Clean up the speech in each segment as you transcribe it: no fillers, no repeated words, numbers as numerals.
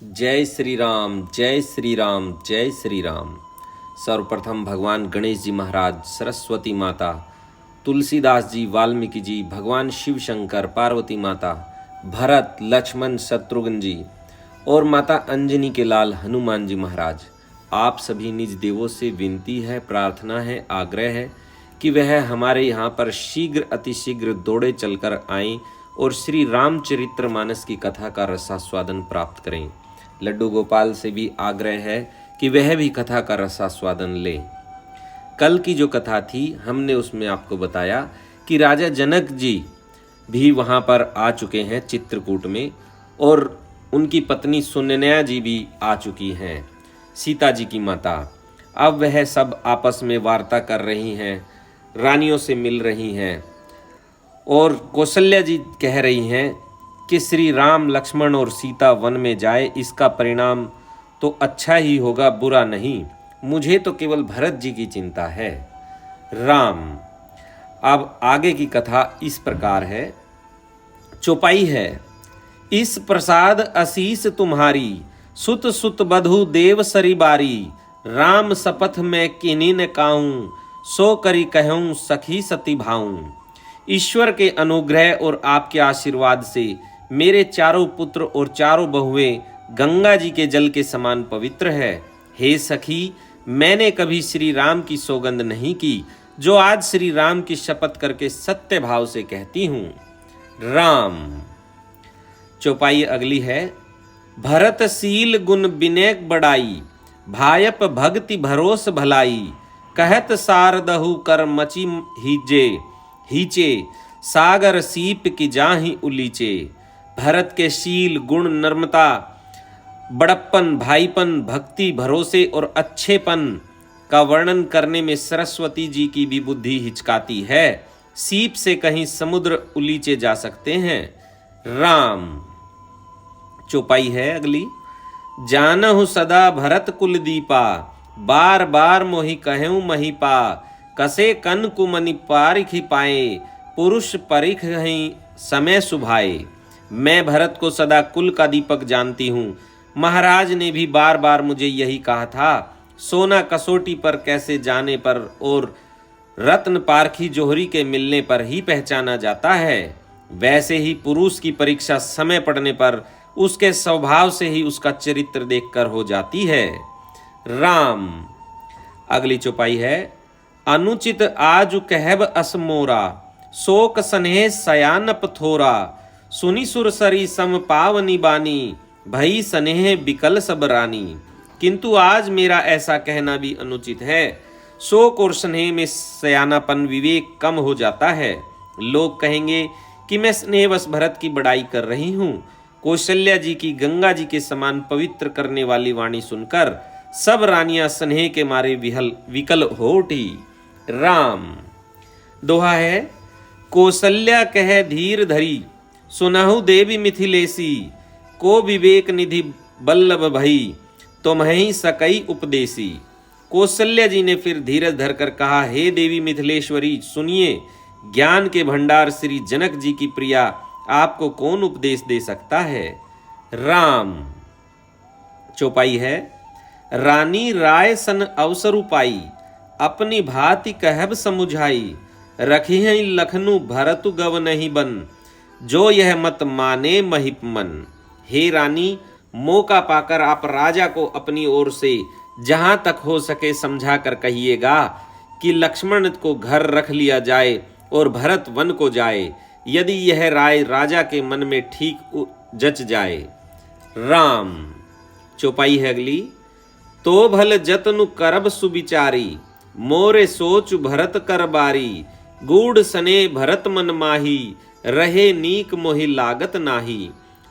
जय श्री राम, जय श्री राम, जय श्री राम। सर्वप्रथम भगवान गणेश जी महाराज, सरस्वती माता, तुलसीदास जी, वाल्मीकि जी, भगवान शिव शंकर, पार्वती माता, भरत, लक्ष्मण, शत्रुघ्न जी और माता अंजनी के लाल हनुमान जी महाराज, आप सभी निज देवों से विनती है, प्रार्थना है, आग्रह है कि वह हमारे यहाँ पर शीघ्र अतिशीघ्र दौड़े चलकर आएं और श्री रामचरित्र मानस की कथा का रसास्वादन प्राप्त करें। लड्डू गोपाल से भी आग्रह है कि वह भी कथा का रसास्वादन लें। कल की जो कथा थी हमने उसमें आपको बताया कि राजा जनक जी भी वहाँ पर आ चुके हैं चित्रकूट में और उनकी पत्नी सुनैना जी भी आ चुकी हैं, सीता जी की माता। अब वह सब आपस में वार्ता कर रही हैं, रानियों से मिल रही हैं और कौशल्या जी कह रही हैं कि श्री राम, लक्ष्मण और सीता वन में जाए, इसका परिणाम तो अच्छा ही होगा, बुरा नहीं। मुझे तो केवल भरत जी की चिंता है। राम। अब आगे की कथा इस प्रकार है, चौपाई है। इस प्रसाद असीस तुम्हारी, सुत सुत बधु देव सरी बारी। राम शपथ में किन्हीं न काऊं, सो करी कहूं सखी सती भाऊं। ईश्वर के अनुग्रह और आपके आशीर्वाद से मेरे चारों पुत्र और चारों बहुएं गंगा जी के जल के समान पवित्र है। हे सखी, मैंने कभी श्री राम की सौगंध नहीं की, जो आज श्री राम की शपथ करके सत्य भाव से कहती हूँ। राम। चौपाई अगली है। भरत शील गुण विनय बड़ाई, भायप भक्ति भरोस भलाई। कहत सारदहु कर मची हीचे, सागर सीप की जाहि उलीचे। भरत के शील, गुण, नम्रता, बड़प्पन, भाईपन, भक्ति, भरोसे और अच्छेपन का वर्णन करने में सरस्वती जी की भी बुद्धि हिचकाती है। सीप से कहीं समुद्र उलीचे जा सकते हैं। राम। चौपाई है अगली। जानहु सदा भरत कुल दीपा, बार बार मोहि कहूँ महिपा। कसे कन कुमनि पारिखि पाए, पुरुष परिख ही समय सुभाए। मैं भरत को सदा कुल का दीपक जानती हूँ। महाराज ने भी बार बार मुझे यही कहा था। सोना कसौटी पर कैसे जाने पर और रत्न पारखी जोहरी के मिलने पर ही पहचाना जाता है, वैसे ही पुरुष की परीक्षा समय पड़ने पर उसके स्वभाव से ही उसका चरित्र देखकर हो जाती है। राम। अगली चौपाई है। अनुचित आजु कहब असमोरा, शोक स्नेह सयानप थोरा। सुनि सुरसरी सम पावनी बानी, भई स्नेह बिकल सब रानी। किंतु आज मेरा ऐसा कहना भी अनुचित है। शोक और स्नेह में सयानापन, विवेक कम हो जाता है। लोग कहेंगे कि मैं स्नेहवश भरत की बड़ाई कर रही हूँ। कौशल्या जी की गंगा जी के समान पवित्र करने वाली वाणी सुनकर सब रानियां स्नेह के मारे विकल हो उठी। राम। दोहा है। कौशल्या कह धीर धरी, सुनहु देवी मिथिलेसी। को विवेक निधि बल्लभ भई, तुम्हि सकई उपदेसी। कौशल्या जी ने फिर धीरज धरकर कहा, हे देवी मिथिलेश्वरी, सुनिए, ज्ञान के भंडार श्री जनक जी की प्रिया, आपको कौन उपदेश दे सकता है। राम। चौपाई है। रानी राय सन अवसरु पाई, अपनी भांति कहब समुझाई। रखी हैं लखनु भरतु गव नहीं बन, जो यह मत माने महिप मन। हे रानी, मौका पाकर आप राजा को अपनी ओर से जहां तक हो सके समझा कर कहिएगा कि लक्ष्मण को घर रख लिया जाए और भरत वन को जाए, यदि यह राय राजा के मन में ठीक जच जाए। राम। चौपाई है अगली। तो भल जतनु करब सुविचारी, मोरे सोच भरत कर बारी। गूढ़ सने भरत मन माही, रहे नीक मोहि लागत नाही।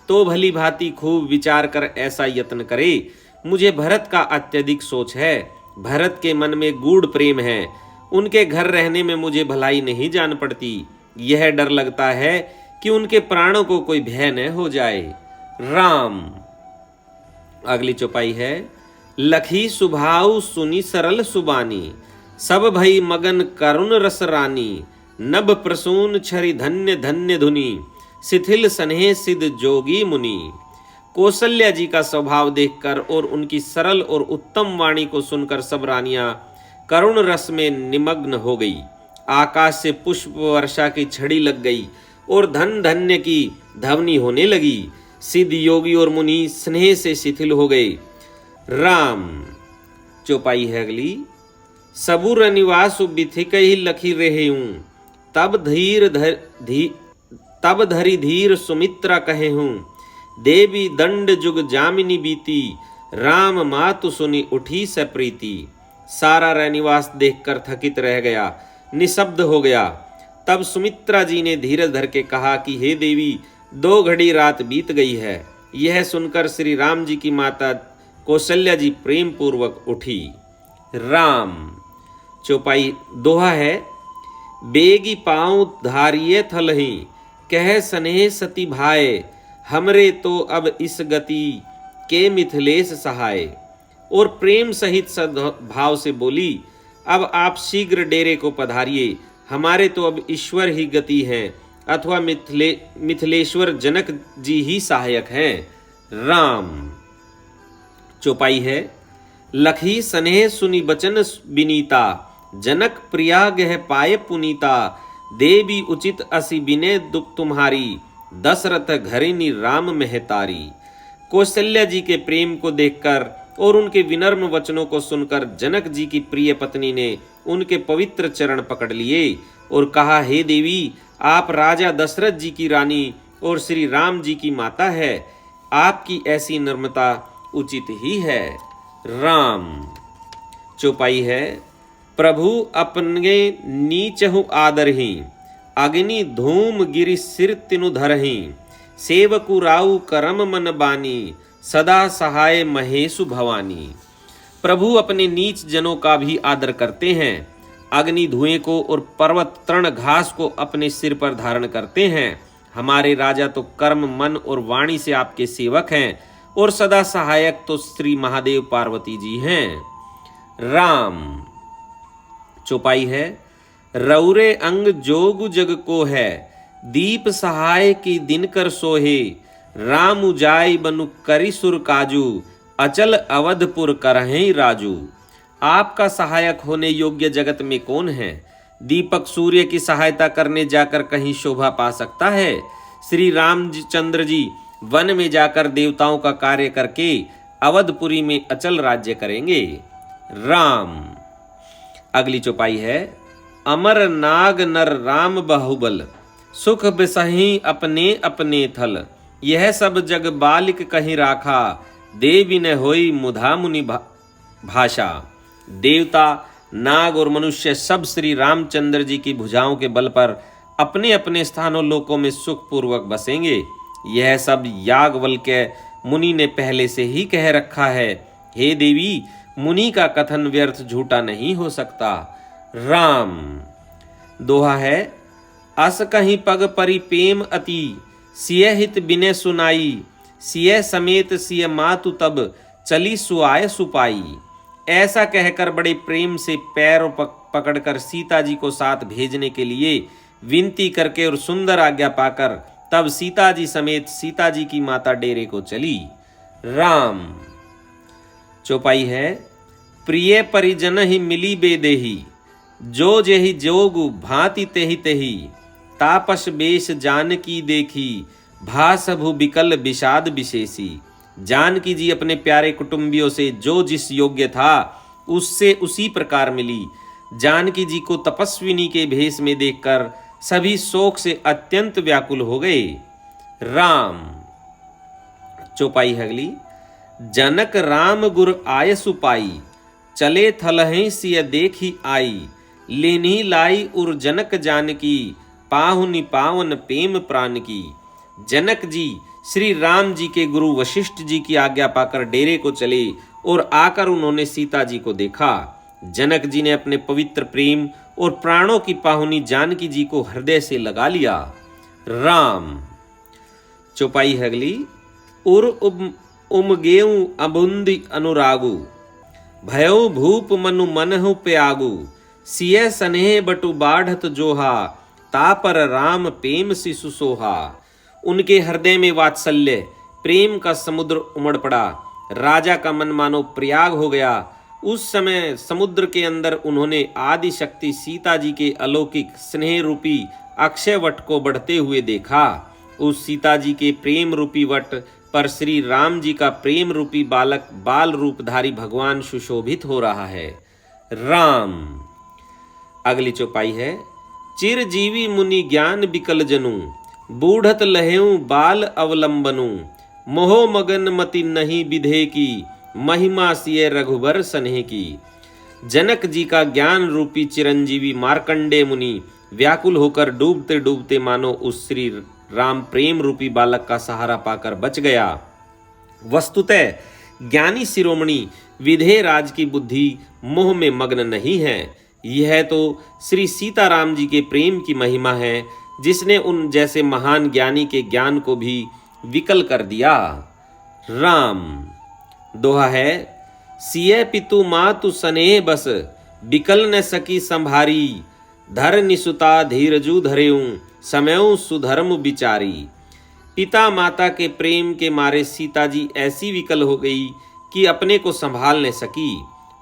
तो भली भांति खूब विचार कर ऐसा यत्न करे। मुझे भरत का अत्यधिक सोच है। भरत के मन में गूढ़ प्रेम है। उनके घर रहने में मुझे भलाई नहीं जान पड़ती। यह डर लगता है कि उनके प्राणों को कोई भय न हो जाए। राम। अगली चौपाई है। लखी सुभाऊ सुनी सरल सुबानी, सब भई मगन करुण रस रानी। नभ प्रसून छरि धन्य धन्य धुनी, शिथिल स्नेह सिद्ध जोगी मुनि। कौशल्या जी का स्वभाव देखकर और उनकी सरल और उत्तम वाणी को सुनकर सब रानियां करुण रस में निमग्न हो गई। आकाश से पुष्प वर्षा की छड़ी लग गई और धन धन्य की ध्वनि होने लगी। सिद्ध योगी और मुनि स्नेह से शिथिल हो गए। राम। चौपाई है अगली। सबुर निवास बिथिक ही लखी रहे हूँ, तब धरी धीर सुमित्रा कहे हूँ, देवी दंड जुग जामिनी बीती, राम मातु सुनी उठी सप्रीति। सारा रनिवास देखकर थकित रह गया, निशब्द हो गया। तब सुमित्रा जी ने धीरज धर के कहा कि हे देवी, 2 घड़ी रात बीत गई है। यह सुनकर श्री राम जी की माता कौशल्या जी प्रेम पूर्वक उठी। राम। चौपाई दोहा है। बेगी पाँव धारिये थलही, कह स्नेह सती भाए, हमरे तो अब इस गति के मिथिलेश सहाय। और प्रेम सहित सद्भाव से बोली, अब आप शीघ्र डेरे को पधारिए, हमारे तो अब ईश्वर ही गति है, अथवा मिथिलेश्वर जनक जी ही सहायक हैं। राम। चौपाई है। लखी स्नेह सुनी बचन बिनीता, जनक प्रिया गह पाए पुनीता, देवी उचित असी बिने दुख तुम्हारी, दशरथ घरिनी राम महतारी। कौशल्या जी के प्रेम को देखकर और उनके विनम्र वचनों को सुनकर जनक जी की प्रिय पत्नी ने उनके पवित्र चरण पकड़ लिए और कहा, हे देवी, आप राजा दशरथ जी की रानी और श्री राम जी की माता है, आपकी ऐसी नम्रता उचित ही है। राम। चौपाई है। प्रभु अपने नीचहु आदरही, अग्नि धूम गिरि सिर तिनु धरही, सेवकु राउ करम मन बानी, सदा सहाय महेशु भवानी। प्रभु अपने नीच जनों का भी आदर करते हैं, अग्नि धुएं को और पर्वत तृण घास को अपने सिर पर धारण करते हैं। हमारे राजा तो कर्म मन और वाणी से आपके सेवक हैं और सदा सहायक तो श्री महादेव पार्वती जी हैं। राम। चौपाई है। रौरे अंग जोग जग को है, दीप सहाय की दिनकर सोहे, राम उजाई बनु करी सुर काजू, अचल अवधपुर करहीं राजू। आपका सहायक होने योग्य जगत में कौन है? दीपक सूर्य की सहायता करने जाकर कहीं शोभा पा सकता है? श्री रामचंद्र जी वन में जाकर देवताओं का कार्य करके अवधपुरी में अचल राज्य करेंगे। राम। अगली चौपाई है। अमर नाग नर राम बाहुबल, सुख बिसही अपने अपने थल, यह सब जग बालिक कहीं राखा, देवी न होई मुधा मुनि भाषा। देवता, नाग और मनुष्य सब श्री रामचंद्र जी की भुजाओं के बल पर अपने अपने स्थानों लोकों में सुख पूर्वक बसेंगे। यह सब याज्ञवल्क्य मुनि ने पहले से ही कह रखा है। हे देवी, मुनि का कथन व्यर्थ झूठा नहीं हो सकता। राम। दोहा है। अस कहीं पग परि प्रेम अति, सिय हित बिने सुनाई, सिय समेत सिय मातु तब चली सुआय सुपाई। ऐसा कहकर बड़े प्रेम से पैरों पकड़कर सीता जी को साथ भेजने के लिए विनती करके और सुंदर आज्ञा पाकर तब सीता जी समेत सीता जी की माता डेरे को चली। राम। चौपाई है। प्रिय परिजन ही मिली बेदेही, जो जेहि जोगु भांति तेहि तेहि, तापस बेश जानकी देखी, भासभु बिकल विषाद विशेषी। जानकी जी अपने प्यारे कुटुंबियों से जो जिस योग्य था उससे उसी प्रकार मिली। जानकी जी को तपस्विनी के भेष में देखकर सभी शोक से अत्यंत व्याकुल हो गए। राम। चौपाई है अगली। जनक राम गुर आय सुपाई, चले थलहि सिय देखी आई, लेनी लाई उर जनक जानकी, पाहुनि पावन प्रेम प्राण की। जनक जी श्री राम जी के गुरु वशिष्ठ जी की आज्ञा पाकर डेरे को चले और आकर उन्होंने सीता जी को देखा। जनक जी ने अपने पवित्र प्रेम और प्राणों की पाहुनी जानकी जी को हृदय से लगा लिया। राम। चौपाई है अगली। उर उमगेऊ अबुंदी अनुरागु, भयो भूप मनु मनहु प्यागु, सिय स्नेह बटु बाढ़त जोहा, तापर राम प्रेम शिशु सोहा। उनके हृदय में वात्सल्य, प्रेम का समुद्र उमड़ पड़ा। राजा का मन मानो प्रयाग हो गया। उस समय समुद्र के अंदर उन्होंने आदि शक्ति सीता जी के अलौकिक स्नेह रूपी अक्षय वट को बढ़ते हुए देखा। उस सीता जी के प्रेम रूपी वट पर श्री राम जी का प्रेम रूपी बालक बाल रूपधारी भगवान सुशोभित हो रहा है। राम। अगली चौपाई है, चिरजीवी मुनि ज्ञान बिकल जनु, बूढ़त लहेऊ बाल अवलंबनु, मोहो मगन मति नहीं विधे की, महिमा सिय रघुबर सनेह की। जनक जी का ज्ञान रूपी चिरंजीवी मार्कंडे मुनि व्याकुल होकर डूबते डूबते मानो उस श्री राम प्रेम रूपी बालक का सहारा पाकर बच गया। वस्तुतः ज्ञानी शिरोमणि विधेय राज की बुद्धि मोह में मग्न नहीं है। यह तो श्री सीताराम जी के प्रेम की महिमा है, जिसने उन जैसे महान ज्ञानी के ज्ञान को भी विकल कर दिया। राम। दोहा है, सिय पितु मातु स्नेह बस, बिकल न सकी संभारी, धर निसुता धीरजु धरेऊ, समयऊ सुधर्म विचारी। पिता माता के प्रेम के मारे सीता जी ऐसी विकल हो गई कि अपने को संभाल न सकी,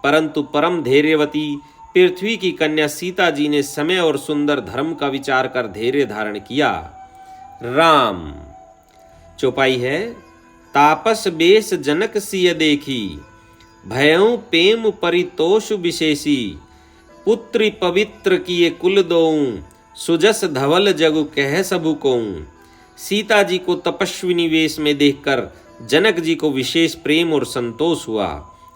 परंतु परम धैर्यवती पृथ्वी की कन्या सीता जी ने समय और सुंदर धर्म का विचार कर धैर्य धारण किया। राम। चौपाई है, तापस बेश जनक सिय देखी, भयऊ प्रेम परितोष विशेषी, पुत्री पवित्र किए कुल दोऊ, सुजस धवल जगु कह सबु कोऊ। सीता जी को तपस्विनी वेश में देखकर जनक जी को विशेष प्रेम और संतोष हुआ।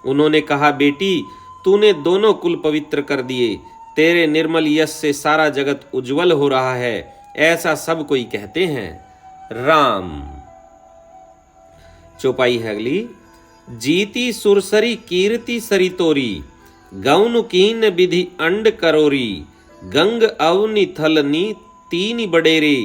उन्होंने कहा, बेटी तूने दोनों कुल पवित्र कर दिए, तेरे निर्मल यश से सारा जगत उज्जवल हो रहा है, ऐसा सब कोई कहते हैं। राम। चौपाई है अगली, जीती सुरसरी कीर्ति सरितोरी, गौन कीन विधि अंड करोरी, गंग अवनि थलनी तीन बडेरे,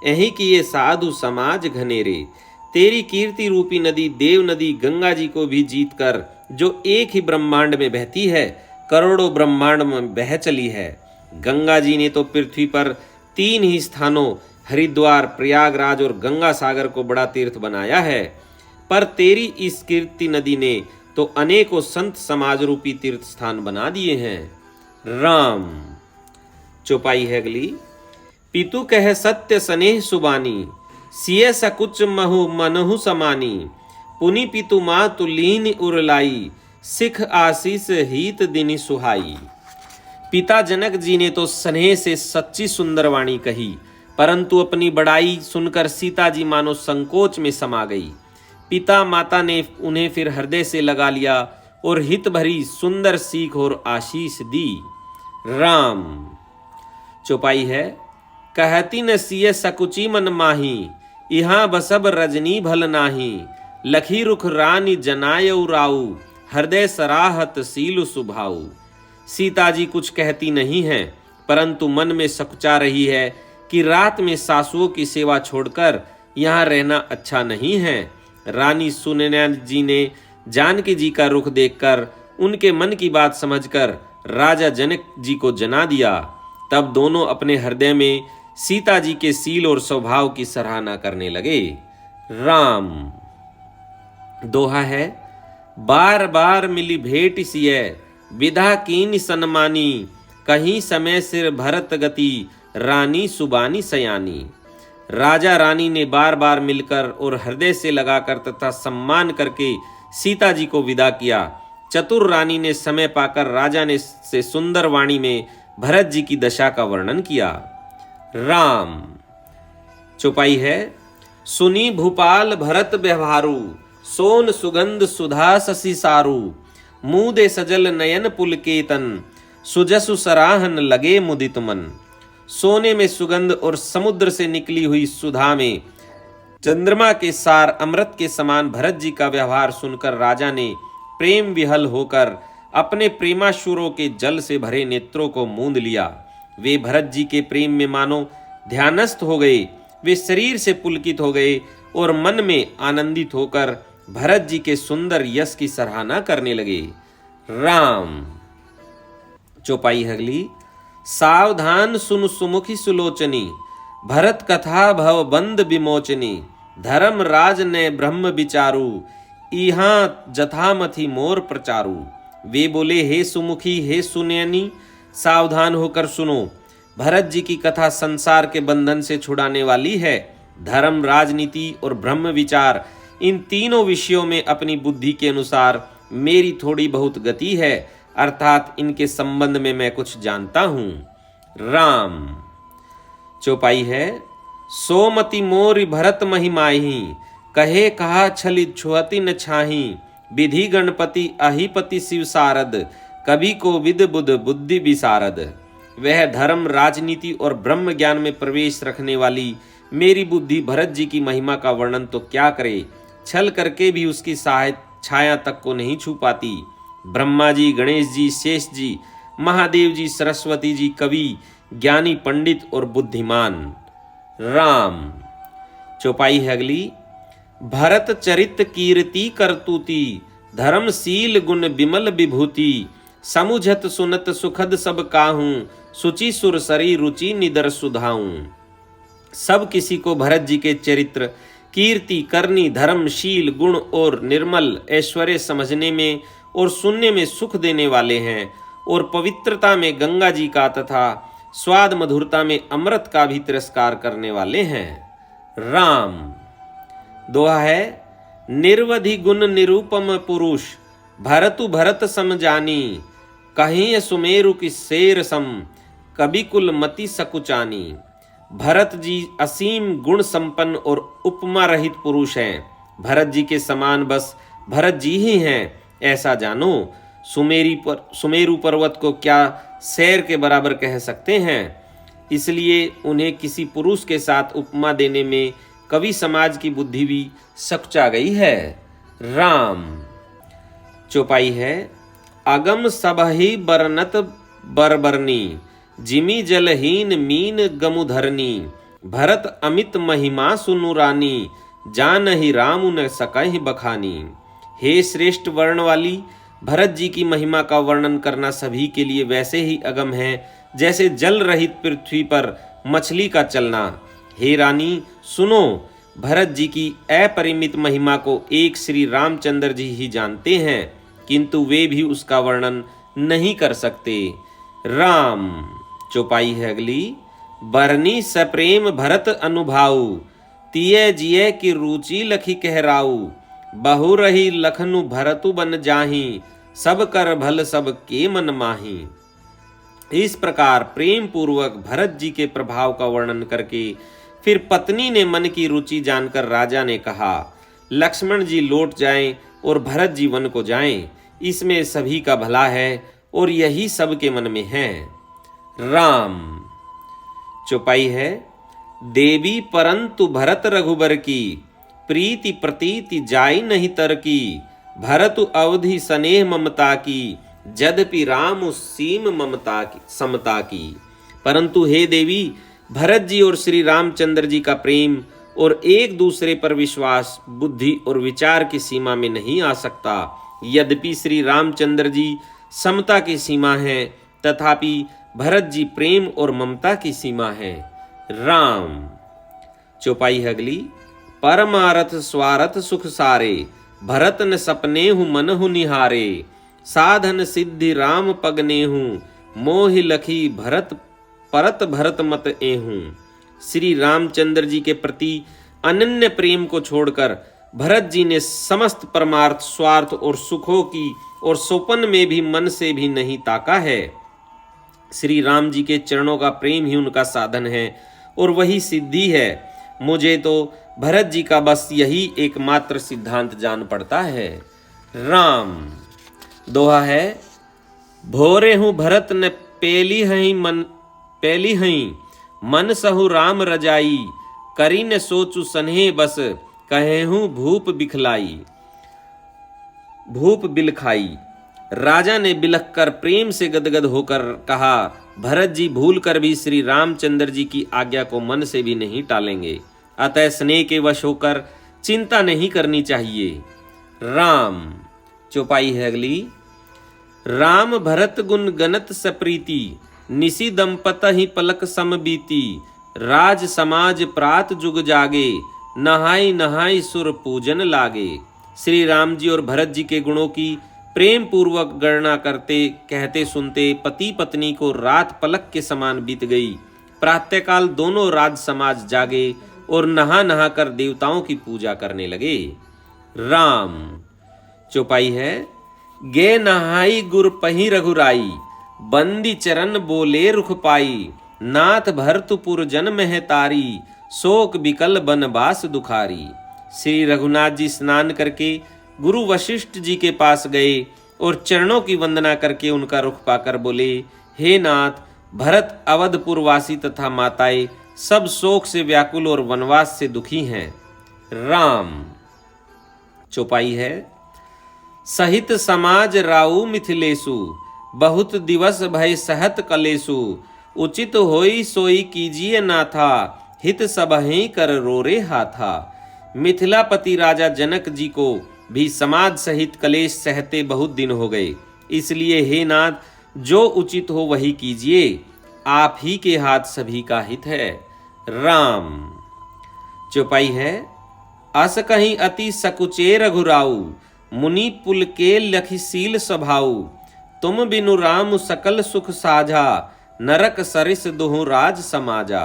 यही किए साधु समाज घनेरे। तेरी कीर्ति रूपी नदी देव नदी गंगा जी को भी जीतकर, जो एक ही ब्रह्मांड में बहती है, करोड़ों ब्रह्मांड में बह चली है। गंगा जी ने तो पृथ्वी पर 3 ही स्थानों हरिद्वार, प्रयागराज और गंगा सागर को बड़ा तीर्थ बनाया है, पर तेरी इस कीर्ति नदी ने तो अनेकों संत समाज रूपी तीर्थ स्थान बना दिए हैं। राम। चौपाई है अगली, पितु कह सत्य स्नेह सुबानी, सिय सकुच महु मनहु समानी, पुनि पितु मातु लीन उरलाई, सिख आशीष हित दिनि सुहाई। पिता जनक जी ने तो स्नेह से सच्ची सुंदर वाणी कही, परंतु अपनी बड़ाई सुनकर सीता जी मानो संकोच में समा गई। पिता माता ने उन्हें फिर हृदय से लगा लिया और हित भरी सुंदर सीख और आशीष दी। राम। चौपाई है, कहती न सिय सकुची मन माही, यहाँ बसब रजनी भल नाही, लखी रुख रानी जनायउ राऊ, हृदय सराहत सीलु सुभाऊ। सीता जी कुछ कहती नहीं है, परंतु मन में सकुचा रही है कि रात में सासुओं की सेवा छोड़कर यहाँ रहना अच्छा नहीं है। रानी सुनैना जी ने जानकी जी का रुख देखकर उनके मन की बात समझकर राजा जनक जी को जना दिया। तब दोनों अपने हृदय में सीता जी के सील और स्वभाव की सराहना करने लगे। राम। दोहा है, बार बार मिली भेंट सिय, विधा कीन सन्मानी, कहीं समय सिर भरत गति, रानी सुबानी सयानी। राजा रानी ने बार बार मिलकर और हृदय से लगाकर तथा सम्मान करके सीता जी को विदा किया। चतुर रानी ने समय पाकर राजा ने से सुंदर वाणी में भरत जी की दशा का वर्णन किया। राम। चौपाई है, सुनी भूपाल भरत व्यवहारू, सोन सुगंध सुधा शशि सारू, मुदे सजल नयन पुलकेतन, सुजसु सराहन लगे मुदित मन। सोने में सुगंध और समुद्र से निकली हुई सुधा में चंद्रमा के सार अमृत के समान भरत जी का व्यवहार सुनकर राजा ने प्रेम विहल होकर अपने प्रेमाशुरों के जल से भरे नेत्रों को मूंद लिया। वे भरत जी के प्रेम में मानो ध्यानस्थ हो गए। वे शरीर से पुलकित हो गए और मन में आनंदित होकर भरत जी के सुंदर यश की सराहना करने लगे। राम। चौपाई अगली, सावधान सुन सुमुखी सुलोचनी, भरत कथा भव बंद विमोचनी, धर्मराज ने ब्रह्म विचारु, इहाँ जथामथि मोर प्रचारु। वे बोले, हे सुमुखी, हे सुनयनी, सावधान होकर सुनो। भरत जी की कथा संसार के बंधन से छुड़ाने वाली है। धर्म, राजनीति और ब्रह्म विचार, इन तीनों विषयों में अपनी बुद्धि के अनुसार मेरी थोड़ी बहुत गति है, अर्थात इनके संबंध में मैं कुछ जानता हूं। राम। चौपाई है, सोमति मोरि भरत महिमाही, कहे कहा छलित छुअति न छाही। विधि गणपति अहिपति शिव सारद, कवि को विद बुध बुद्धि विसारद। वह धर्म, राजनीति और ब्रह्म ज्ञान में प्रवेश रखने वाली मेरी बुद्धि भरत जी की महिमा का वर्णन तो क्या करे, छल करके भी उसकी छाया तक को नहीं छू पाती। ब्रह्मा जी, गणेश जी, शेष जी, महादेव जी, सरस्वती जी, कवि, ज्ञानी, पंडित और बुद्धिमान। राम। चौपाई है अगली। भरत चरित कीर्ति करतूती, धर्मशील गुण विमल विभूति। समुझत सुनत सुखद सब काहूं, सुचि सुर सरी रुचि निदर सुधाऊं। सब किसी को भरत जी के चरित्र, कीर्ति, करनी, धर्मशील गुण और निर्मल ऐश्वर्य समझने में और सुनने में सुख देने वाले हैं, और पवित्रता में गंगा जी का तथा स्वाद मधुरता में अमृत का भी तिरस्कार करने वाले हैं। राम। दोहा है, निर्वधि गुण निरूपम पुरुष, भरतु भरत सम जानी। कहीं सुमेरु की शेर सम, कवि कुल मति सकुचानी। भरत जी असीम गुण संपन्न और उपमा रहित पुरुष हैं। भरत जी के समान बस भरत जी ही हैं, ऐसा जानो। सुमेरु पर्वत को क्या शेर के बराबर कह सकते हैं, इसलिए उन्हें किसी पुरुष के साथ उपमा देने में कवि समाज की बुद्धि भी सकुचा गई है। राम। चौपाई है, अगम सबहि बरनत बरबरनी, जिमी जलहीन मीन गमुधरनी। भरत अमित महिमा सुनुरानी, जानहि रामु न सकहि बखानी। हे श्रेष्ठ वर्ण वाली, भरत जी की महिमा का वर्णन करना सभी के लिए वैसे ही अगम है जैसे जल रहित पृथ्वी पर मछली का चलना। हे रानी सुनो, भरत जी की अपरिमित महिमा को एक श्री रामचंद्र जी ही जानते हैं, किंतु वे भी उसका वर्णन नहीं कर सकते। राम। चौपाई है अगली। बरनी सप्रेम भरत अनुभाऊ, तिये जिये की रुचि लखी कहराऊ। बहु रही लखनु भरतु बन जाही, सब कर भल सब के मन माही। इस प्रकार प्रेम पूर्वक भरत जी के प्रभाव का वर्णन करके फिर पत्नी ने मन की रुचि जानकर राजा ने कहा, लक्ष्मण जी लौट जाएं और भरत जी वन को जाएं, इसमें सभी का भला है और यही सबके मन में है। राम। चौपाई है, देवी परंतु भरत रघुबर की, प्रीति प्रतीति जाई नहीं तर की। भरतु अवधि स्नेह ममता की, यद्यपि राम सीम ममता की समता की। परंतु हे देवी, भरत जी और श्री रामचंद्र जी का प्रेम और एक दूसरे पर विश्वास बुद्धि और विचार की सीमा में नहीं आ सकता। यद्यपि श्री रामचंद्र जी समता की सीमा है, तथापि भरत जी प्रेम और ममता की सीमा है। राम। चौपाई है अगली। परमारथ स्वारथ सुख सारे, भरत न सपने हूँ मन हूँ निहारे। साधन सिद्धि राम पगने हूँ, मोहि लखी भरत परत भरत मत एहूँ। श्री रामचंद्र जी के प्रति अनन्य प्रेम को छोड़कर भरत जी ने समस्त परमार्थ, स्वार्थ और सुखों की और सोपन में भी मन से भी नहीं ताका है। श्री राम जी के चरणों का प्रेम ही उनका साधन है और वही सिद्धि है। मुझे तो भरत जी का बस यही एकमात्र सिद्धांत जान पड़ता है। राम। दोहा है, भोरे हूँ भरत न पेली हई मन सहु राम रजाई। करी न सोचु सन्हे बस, कहे हूँ भूप बिलखाई। राजा ने बिलख कर प्रेम से गदगद होकर कहा, भरत जी भूल कर भी श्री रामचंद्र जी की आज्ञा को मन से भी नहीं टालेंगे, अतः स्नेह के वश होकर चिंता नहीं करनी चाहिए। राम। चौपाई है अगली। राम भरत गुण गणत सप्रीति, निसी दंपत ही पलक सम बीती। राज समाज प्रात जुग जागे, नहाई नहाई सुर पूजन लागे। श्री राम जी और भरत जी के गुणों की प्रेम पूर्वक गणना करते कहते सुनते पति पत्नी को रात पलक के समान बीत गई। प्रातःकाल दोनों राज समाज जागे और नहा नहा कर देवताओं की पूजा करने लगे। राम चौपाई है। गे नहाई गुर पही रघुराई, बंदी चरण बोले रुख पाई। नाथ भरतपुर जन मह तारी, शोक बिकल बनवास दुखारी। श्री रघुनाथ जी स्नान करके गुरु वशिष्ठ जी के पास गए और चरणों की वंदना करके उनका रुख पाकर बोले, हे नाथ, भरत अवधपुर वासी तथा माताएं सब शोक से व्याकुल और वनवास से दुखी हैं। राम चौपाई है। सहित समाज राउ मिथिलेशु, बहुत दिवस भय सहत कलेशु। उचित होई सोई कीजिए नाथा, हित सबहि कर रोरे हाथा। मिथिलापति राजा जनक जी को भी समाज सहित कलेश सहते बहुत दिन हो गए, इसलिए हे नाथ, जो उचित हो वही कीजिए, आप ही के हाथ सभी का हित है। राम चौपाई है। अस कहीं अति सकुचे रघुराऊ, मुनि पुल के लखीशील स्वभाऊ। तुम बिनु राम सकल सुख साझा, नरक सरिस दुहु राज समाजा।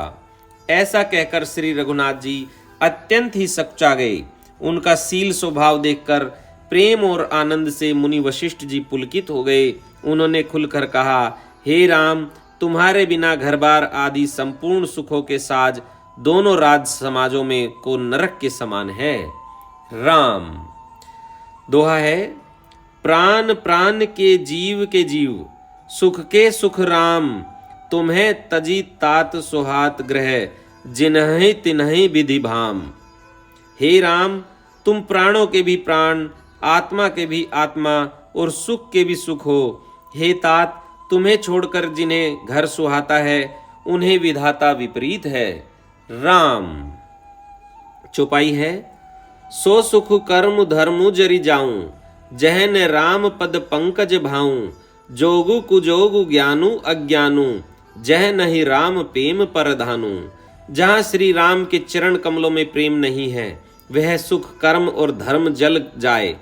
ऐसा कहकर श्री रघुनाथ जी अत्यंत ही सकुचा गए। उनका शील स्वभाव देखकर प्रेम और आनंद से मुनि वशिष्ठ जी पुलकित हो गए। उन्होंने खुलकर कहा, हे राम, तुम्हारे बिना घर बार आदि संपूर्ण सुखों के साज दोनों राज समाजों में को नरक के समान है। राम दोहा है। प्राण प्राण के जीव, सुख के सुख राम। तुम्हें तजी तात सुहात ग्रह, जिन्हि तिन्हि विधि भाम। हे राम, तुम प्राणों के भी प्राण, आत्मा के भी आत्मा और सुख के भी सुख हो। हे तात, तुम्हें छोड़कर जिन्हें घर सुहाता है, उन्हें विधाता विपरीत है। राम चौपाई है। सो सुख कर्म धर्मु जरि जाऊं, जहन राम पद पंकज भाऊं। जोगु कुजोगु ज्ञानु अज्ञानु, जह नहीं राम प्रेम परधानु। जहाँ श्री राम के चरण कमलों में प्रेम नहीं है, वह सुख कर्म और धर्म जल जाए।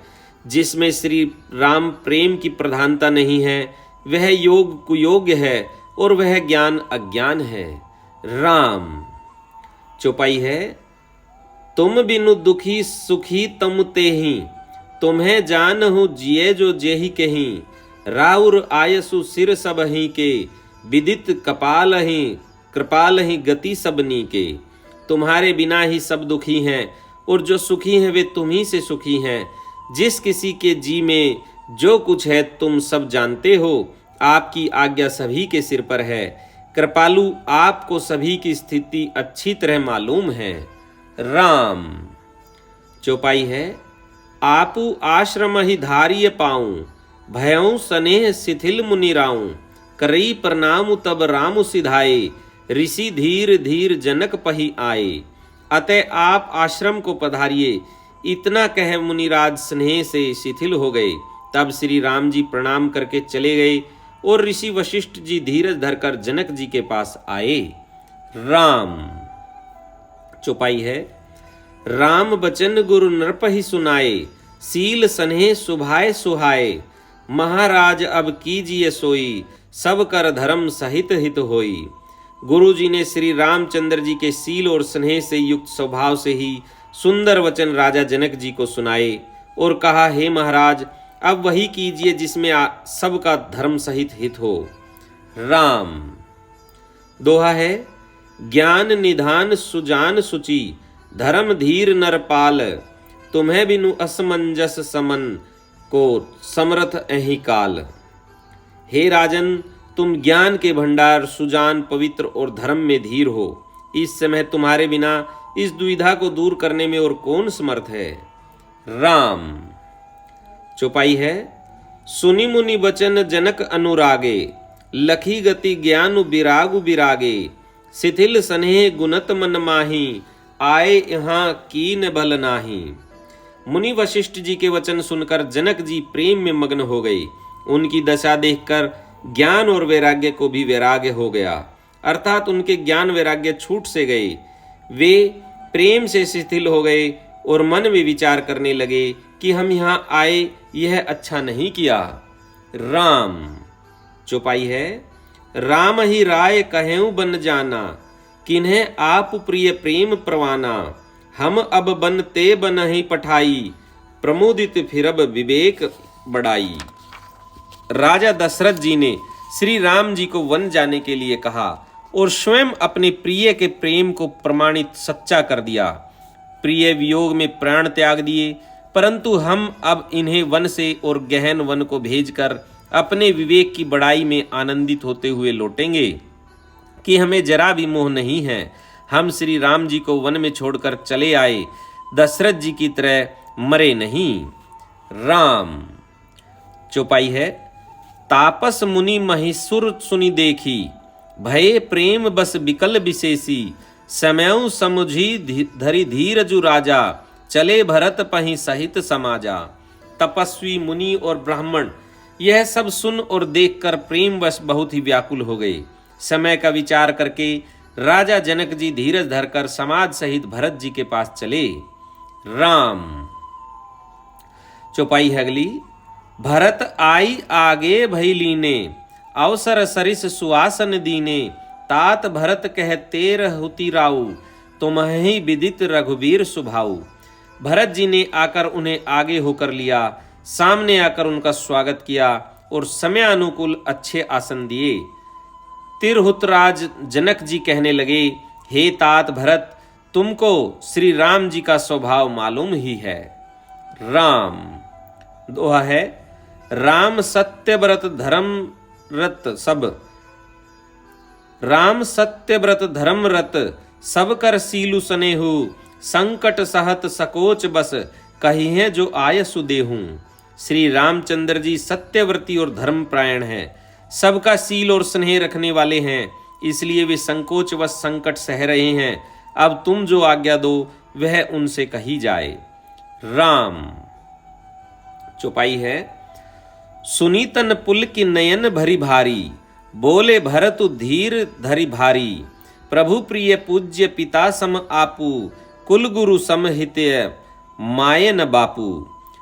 जिसमें श्री राम प्रेम की प्रधानता नहीं है, वह योग कुयोग्य है और वह ज्ञान अज्ञान है। राम चौपाई है। तुम बिनु दुखी सुखी तम तेहि, तुम्हें जानहु जिये जो जेहि कहीं। राउर आयसु सिर सबहि के, विदित कपालहि कृपालहि गति सबनी के। तुम्हारे बिना ही सब दुखी हैं और जो सुखी हैं वे तुम ही से सुखी हैं। जिस किसी के जी में जो कुछ है तुम सब जानते हो। आपकी आज्ञा सभी के सिर पर है। कृपालु, आपको सभी की स्थिति अच्छी तरह मालूम है। राम चौपाई है। आपू आश्रम ही धार्य पाऊं, भयऊ स्नेह शिथिल मुनिराऊं। करई प्रणाम तब राम सिधाए, ऋषि धीर धीर जनक पही आए। अतः आप आश्रम को पधारिए। इतना कह मुनिराज स्नेह से शिथिल हो गए। तब श्री राम जी प्रणाम करके चले गए और ऋषि वशिष्ठ जी धीरज धरकर जनक जी के पास आए। राम चौपाई है। राम बचन गुरु नृपहि सुनाए, सील स्नेह सुभाए सुहाए। महाराज अब कीजिए सोई, सब कर धर्म सहित हित होई। गुरु जी ने श्री रामचंद्र जी के सील और स्नेह से युक्त स्वभाव से ही सुंदर वचन राजा जनक जी को सुनाए और कहा, हे महाराज, अब वही कीजिए जिसमें सबका धर्म सहित हित हो। राम दोहा है। ज्ञान निधान सुजान सुचि, धर्म धीर नरपाल। तुम्हें बिनु असमंजस समन को, समरथ अहि काल। हे राजन, तुम ज्ञान के भंडार, सुजान, पवित्र और धर्म में धीर हो। इस समय तुम्हारे बिना इस दुविधा को दूर करने में और कौन समर्थ है। राम चौपाई है। सुनि मुनि बचन जनक अनुरागे, लखी गति ज्ञान विरागु विरागे। शिथिल स्नेह गुणत मन माही, आए यहाँ कीन बल नाही। मुनि वशिष्ठ जी के वचन सुनकर जनक जी प्रेम में मग्न हो गए। उनकी दशा देखकर ज्ञान और वैराग्य को भी वैराग्य हो गया, अर्थात उनके ज्ञान वैराग्य छूट से गए। वे प्रेम से शिथिल हो गए और मन में विचार करने लगे कि हम यहाँ आए यह अच्छा नहीं किया। राम। चौपाई है, राम ही राय कहेऊ बन जाना, किन्हें आप प्रिय प्रेम प्रवाना, हम अब बन ते बनहि पठाई, प्रमुदित फिरब विवेक बढ़ाई। राजा दशरथ जी ने श्री राम जी को वन जाने के लिए कहा और स्वयं अपने प्रिय के प्रेम को प्रमाणित सच्चा कर दिया। प्रिय वियोग में प्राण त्याग दिए, परंतु हम अब इन्हें वन से और गहन वन को भेजकर अपने विवेक की बड़ाई में आनंदित होते हुए लौटेंगे कि हमें जरा भी मोह नहीं है। हम श्री राम जी को वन में छोड़कर चले आए, दशरथ जी की तरह मरे नहीं। राम। चौपाई है, तापस मुनि महिषुर सुनि देखी, भये प्रेम बस बिकल विशेषी, समयउ समुझी धरि धीरजु राजा, चले भरत पहि सहित समाजा। तपस्वी मुनि और ब्राह्मण यह सब सुन और देखकर प्रेमवश बहुत ही व्याकुल हो गए। समय का विचार करके राजा जनक जी धीरज धरकर समाज सहित भरत जी के पास चले। राम। चौपाई है अगली, भरत आई आगे भई लीने, अवसर सरिस सुआसन दीने, तात भरत कह तेर हुति राऊ, तुम्हि विदित रघुवीर सुभाऊ। भरत जी ने आकर उन्हें आगे होकर लिया, सामने आकर उनका स्वागत किया और समय अनुकूल अच्छे आसन दिए। तिरहुतराज जनक जी कहने लगे, हे तात भरत, तुमको श्री राम जी का स्वभाव मालूम ही है। राम। दोहा है, राम सत्य व्रत धर्म रत सब, राम सत्य व्रत धर्म रत, सब कर सीलु सनेहु, संकट सहत सकोच बस, कहिए जो आय सुदेहूं। श्री रामचंद्र जी सत्यव्रती और धर्मपरायण हैं, सबका सील और स्नेह रखने वाले हैं, इसलिए वे संकोच व संकट सह रहे हैं। अब तुम जो आज्ञा दो वह उनसे कही जाए। राम। चौपाई है, सुनीतन पुल की नयन भरी भारी, बोले भरतु धीर धरि भारी, प्रभु प्रिय पूज्य पिता सम आपू, कुल गुरु समहित्य माये न बापू।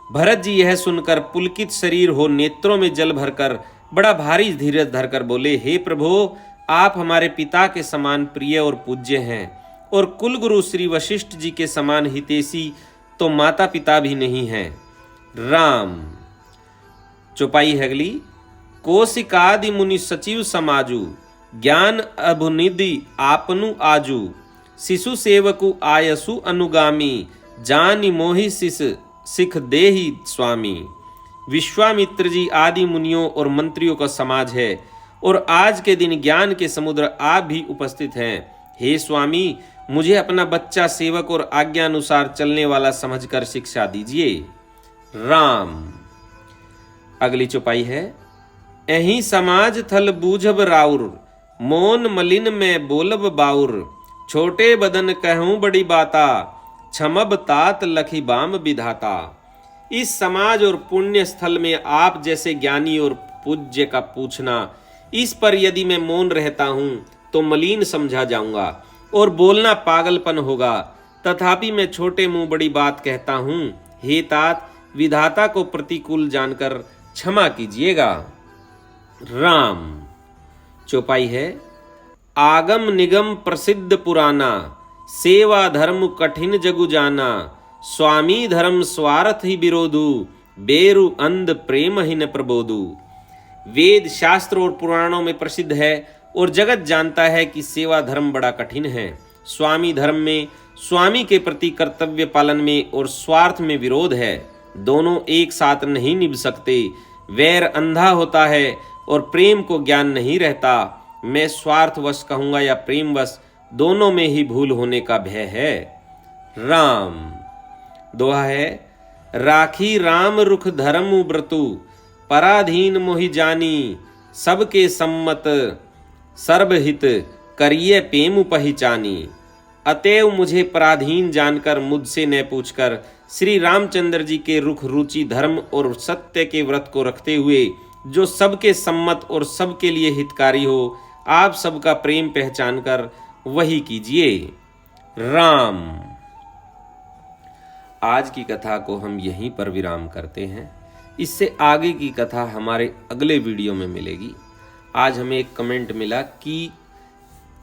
भरत जी यह सुनकर पुलकित शरीर हो नेत्रों में जल भरकर बड़ा भारी धीरज धरकर बोले, हे प्रभु, आप हमारे पिता के समान प्रिय और पूज्य हैं और कुल गुरु श्री वशिष्ठ जी के समान हितैषी तो माता पिता भी नहीं हैं। राम। चौपाई है अगली, कोशिकादि मुनि सचिव समाजु, ज्ञान अभुनिधि आपनु आजू, शिशु सेवकु आयसु अनुगामी, जानि मोहि शिष सिख देहि स्वामी। विश्वामित्र जी आदि मुनियों और मंत्रियों का समाज है और आज के दिन ज्ञान के समुद्र आप भी उपस्थित हैं। हे स्वामी, मुझे अपना बच्चा सेवक और आज्ञा अनुसार चलने वाला समझकर शिक्षा दीजिए। राम। अगली चौपाई है, एही समाज थल बूझब राउर, मोन मलिन में बोलब बाउर, छोटे बदन कहूं बड़ी बाता, क्षमब तात लखी बाम विधाता। इस समाज और पुण्य स्थल में आप जैसे ज्ञानी और पूज्य का पूछना, इस पर यदि मैं मौन रहता हूं तो मलिन समझा जाऊंगा और बोलना पागलपन होगा, तथापि मैं छोटे मुंह बड़ी बात कहता हूं। हे तात, विधाता को प्रतिकूल जानकर क्षमा कीजिएगा। राम। चौपाई है, आगम निगम प्रसिद्ध पुराना, सेवा धर्म कठिन जगु जाना, स्वामी धर्म स्वार्थ ही विरोधु, बेरु अंध प्रेम ही न प्रबोधु। वेद शास्त्र और पुराणों में प्रसिद्ध है और जगत जानता है कि सेवा धर्म बड़ा कठिन है। स्वामी धर्म में स्वामी के प्रति कर्तव्य पालन में और स्वार्थ में विरोध है, दोनों एक साथ नहीं निभ सकते। वैर अंधा होता है और प्रेम को ज्ञान नहीं रहता। मैं स्वार्थवश कहूंगा या प्रेमवश, दोनों में ही भूल होने का भय है। राम। दोहा है, राखी राम रुख धर्म व्रतु, पराधीन मोहि जानी, सबके सम्मत सर्वहित, करिए प्रेम पहचानी। अतएव मुझे पराधीन जानकर, मुझसे न पूछकर, श्री रामचंद्र जी के रुख रुचि धर्म और सत्य के व्रत को रखते हुए जो सबके सम्मत और सबके लिए हितकारी हो, आप सबका प्रेम पहचान कर वही कीजिए। राम। आज की कथा को हम यहीं पर विराम करते हैं। इससे आगे की कथा हमारे अगले वीडियो में मिलेगी। आज हमें एक कमेंट मिला कि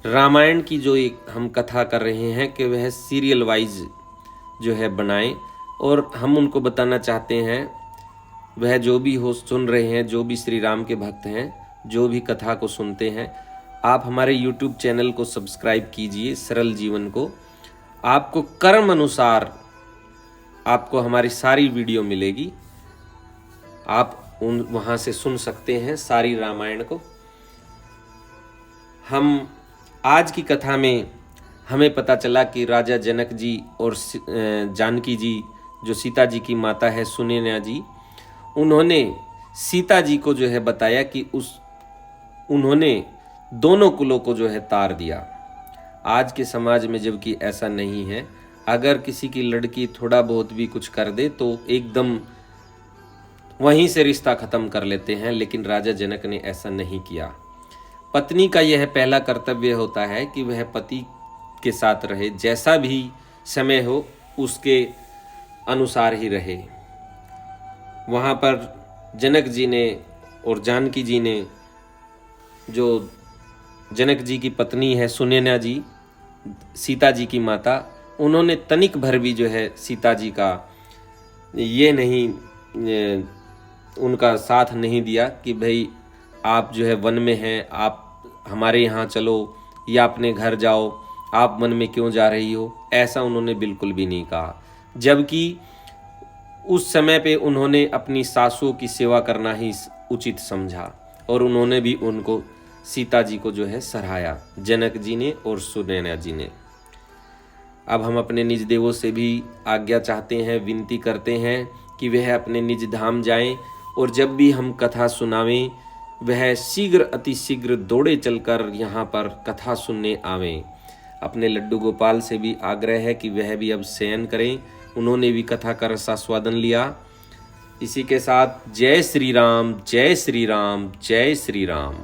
रामायण की जो एक हम कथा कर रहे हैं कि वह सीरियल वाइज जो है बनाएं, और हम उनको बताना चाहते हैं, वह जो भी हो सुन रहे हैं, जो भी श्री राम के भक्त हैं, जो भी कथा को सुनते हैं, आप हमारे YouTube चैनल को सब्सक्राइब कीजिए, सरल जीवन को। आपको कर्म अनुसार आपको हमारी सारी वीडियो मिलेगी, आप वहाँ से सुन सकते हैं सारी रामायण को। हम आज की कथा में हमें पता चला कि राजा जनक जी और जानकी जी, जो सीता जी की माता है सुनैना जी, उन्होंने सीता जी को जो है बताया कि उन्होंने दोनों कुलों को जो है तार दिया। आज के समाज में जबकि ऐसा नहीं है, अगर किसी की लड़की थोड़ा बहुत भी कुछ कर दे तो एकदम वहीं से रिश्ता खत्म कर लेते हैं, लेकिन राजा जनक ने ऐसा नहीं किया। पत्नी का यह पहला कर्तव्य होता है कि वह पति के साथ रहे, जैसा भी समय हो उसके अनुसार ही रहे। वहाँ पर जनक जी ने और जानकी जी ने, जो जनक जी की पत्नी है सुनैना जी, सीता जी की माता, उन्होंने तनिक भर भी जो है सीता जी का ये नहीं उनका साथ नहीं दिया कि भाई आप जो है वन में हैं, आप हमारे यहाँ चलो या अपने घर जाओ, आप वन में क्यों जा रही हो, ऐसा उन्होंने बिल्कुल भी नहीं कहा। जबकि उस समय पे उन्होंने अपनी सासुओं की सेवा करना ही उचित समझा, और उन्होंने भी उनको सीता जी को जो है सराहाया, जनक जी ने और सुनैना जी ने। अब हम अपने निज देवों से भी आज्ञा चाहते हैं, विनती करते हैं कि वह अपने निज धाम जाएं, और जब भी हम कथा सुनावें वह शीघ्र अतिशीघ्र दौड़े चलकर यहाँ पर कथा सुनने आवें। अपने लड्डू गोपाल से भी आग्रह है कि वह भी अब शयन करें, उन्होंने भी कथा का रसास्वादन लिया। इसी के साथ जय श्री राम, जय श्री राम, जय श्री राम।